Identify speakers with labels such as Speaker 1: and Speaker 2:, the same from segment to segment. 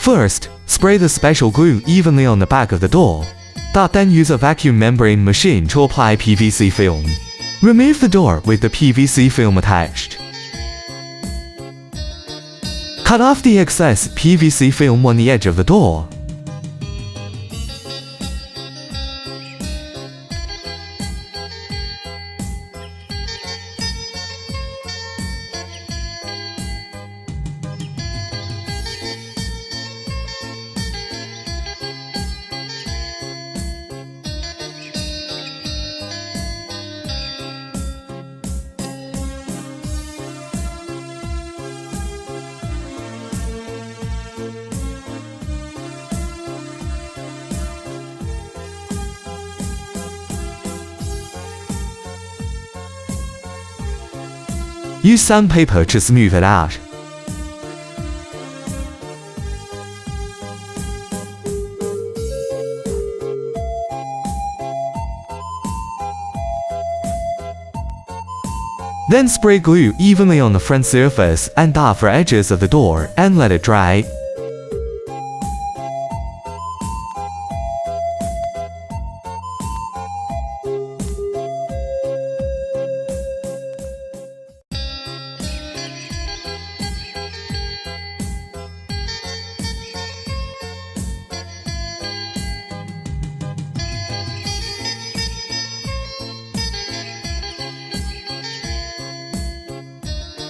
Speaker 1: First, spray the special glue evenly on the back of the door. Then use a vacuum membrane machine to apply PVC film. Remove the door with the PVC film attached. Cut off the excess PVC film on the edge of the door. Use sandpaper to smooth it out. Then spray glue evenly on the front surface and the upper edges of the door and let it dry.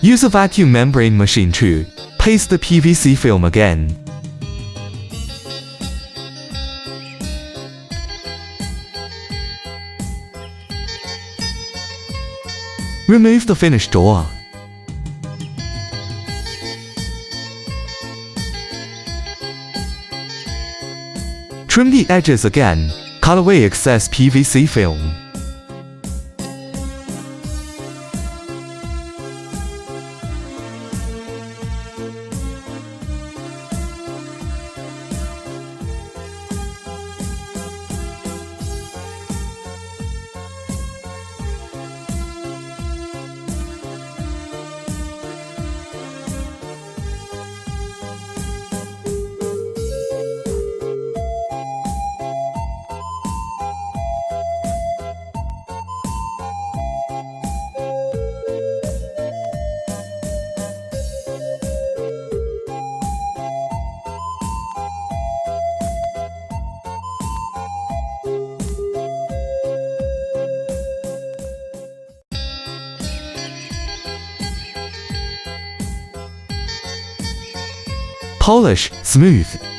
Speaker 1: Use a vacuum membrane machine to paste the PVC film again. Remove the finished door. Trim the edges again. Cut away excess PVC film. Polish, smooth.